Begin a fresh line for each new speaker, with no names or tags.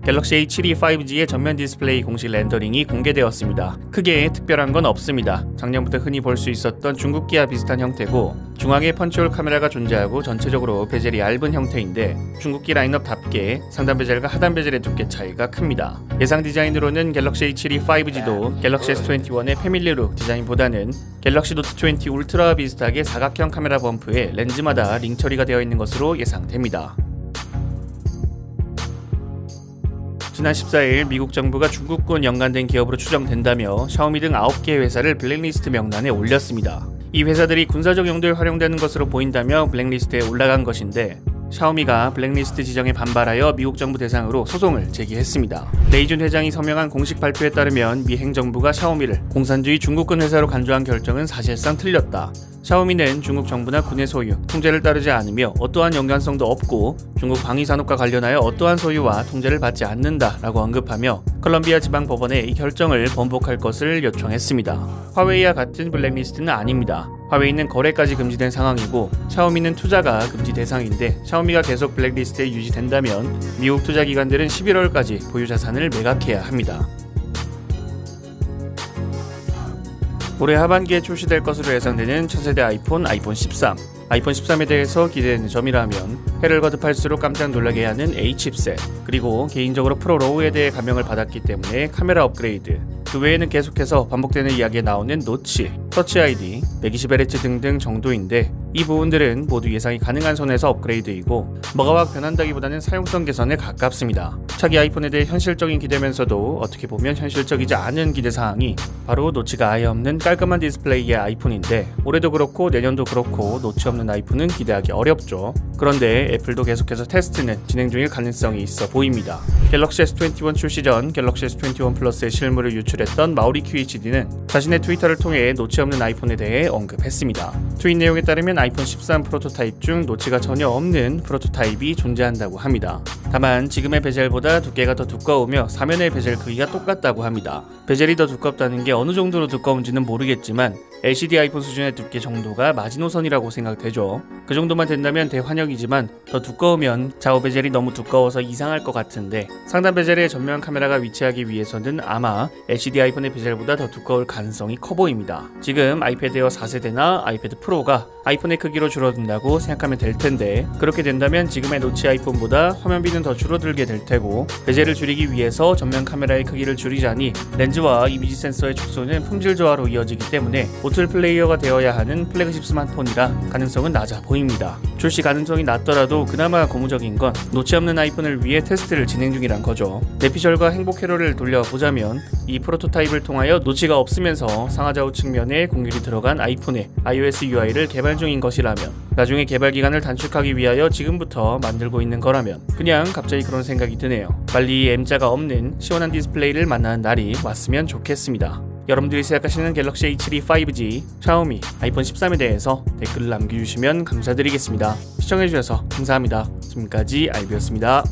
갤럭시 A7이 5G의 전면 디스플레이 공식 렌더링이 공개되었습니다. 크게 특별한 건 없습니다. 작년부터 흔히 볼 수 있었던 중국기와 비슷한 형태고 중앙에 펀치홀 카메라가 존재하고 전체적으로 베젤이 얇은 형태인데 중국기 라인업답게 상단 베젤과 하단 베젤의 두께 차이가 큽니다. 예상 디자인으로는 갤럭시 A7이 5G도 갤럭시 S21의 패밀리룩 디자인보다는 갤럭시 노트 20 울트라와 비슷하게 사각형 카메라 범프에 렌즈마다 링 처리가 되어 있는 것으로 예상됩니다. 지난 14일 미국 정부가 중국군 연관된 기업으로 추정된다며 샤오미 등 9개 회사를 블랙리스트 명단에 올렸습니다. 이 회사들이 군사적 용도에 활용되는 것으로 보인다며 블랙리스트에 올라간 것인데 샤오미가 블랙리스트 지정에 반발하여 미국 정부 대상으로 소송을 제기했습니다. 레이준 회장이 서명한 공식 발표에 따르면 미 행정부가 샤오미를 공산주의 중국군 회사로 간주한 결정은 사실상 틀렸다. 샤오미는 중국 정부나 군의 소유, 통제를 따르지 않으며 어떠한 연관성도 없고 중국 방위산업과 관련하여 어떠한 소유와 통제를 받지 않는다 라고 언급하며 컬럼비아 지방법원에 이 결정을 번복할 것을 요청했습니다. 화웨이와 같은 블랙리스트는 아닙니다. 화웨이는 거래까지 금지된 상황이고 샤오미는 투자가 금지 대상인데 샤오미가 계속 블랙리스트에 유지된다면 미국 투자기관들은 11월까지 보유 자산을 매각해야 합니다. 올해 하반기에 출시될 것으로 예상되는 차세대 아이폰 13. 아이폰 13에 대해서 기대되는 점이라면 해를 거듭할수록 깜짝 놀라게 하는 A 칩셋, 그리고 개인적으로 프로 로우에 대해 감명을 받았기 때문에 카메라 업그레이드, 그 외에는 계속해서 반복되는 이야기에 나오는 노치, 터치 ID, 120Hz 등등 정도인데 이 부분들은 모두 예상이 가능한 선에서 업그레이드이고 뭐가 확 변한다기보다는 사용성 개선에 가깝습니다. 차기 아이폰에 대해 현실적인 기대면서도 어떻게 보면 현실적이지 않은 기대사항이 바로 노치가 아예 없는 깔끔한 디스플레이의 아이폰인데 올해도 그렇고 내년도 그렇고 노치 없는 아이폰은 기대하기 어렵죠. 그런데 애플도 계속해서 테스트는 진행 중일 가능성이 있어 보입니다. 갤럭시 S21 출시 전 갤럭시 S21 플러스의 실물을 유출했던 마우리 QHD는 자신의 트위터를 통해 노치 없는 아이폰에 대해 언급했습니다. 트윗 내용에 따르면 아이폰 13 프로토타입 중 노치가 전혀 없는 프로토타입이 존재한다고 합니다. 다만 지금의 베젤보다 두께가 더 두꺼우며 사면의 베젤 크기가 똑같다고 합니다. 베젤이 더 두껍다는 게 어느 정도로 두꺼운지는 모르겠지만 LCD 아이폰 수준의 두께 정도가 마지노선이라고 생각되죠. 그 정도만 된다면 대환영이지만 더 두꺼우면 좌우 베젤이 너무 두꺼워서 이상할 것 같은데 상단 베젤에 전면 카메라가 위치하기 위해서는 아마 LCD 아이폰의 베젤보다 더 두꺼울 가능성이 커 보입니다. 지금 아이패드 에어 4세대나 아이패드 프로가 아이폰의 크기로 줄어든다고 생각하면 될 텐데 그렇게 된다면 지금의 노치 아이폰보다 화면비는 더 줄어들게 될 테고 베젤을 줄이기 위해서 전면 카메라의 크기를 줄이자니 렌즈와 이미지 센서의 축소는 품질 저하로 이어지기 때문에 보틀 플레이어가 되어야 하는 플래그십 스마트폰이라 가능성은 낮아 보입니다. 출시 가능성이 낮더라도 그나마 고무적인 건 노치 없는 아이폰을 위해 테스트를 진행 중이란 거죠. 내피셜과 행복 회로를 돌려보자면 이 프로토타입을 통하여 노치가 없으면서 상하좌우 측면에 공률이 들어간 아이폰의 iOS UI를 개발 중인 것이라면 나중에 개발 기간을 단축하기 위하여 지금부터 만들고 있는 거라면 그냥 갑자기 그런 생각이 드네요. 빨리 M자가 없는 시원한 디스플레이를 만나는 날이 왔으면 좋겠습니다. 여러분들이 생각하시는 갤럭시 A7이 5G, 샤오미, 아이폰 13에 대해서 댓글을 남겨주시면 감사드리겠습니다. 시청해주셔서 감사합니다. 지금까지 알비였습니다.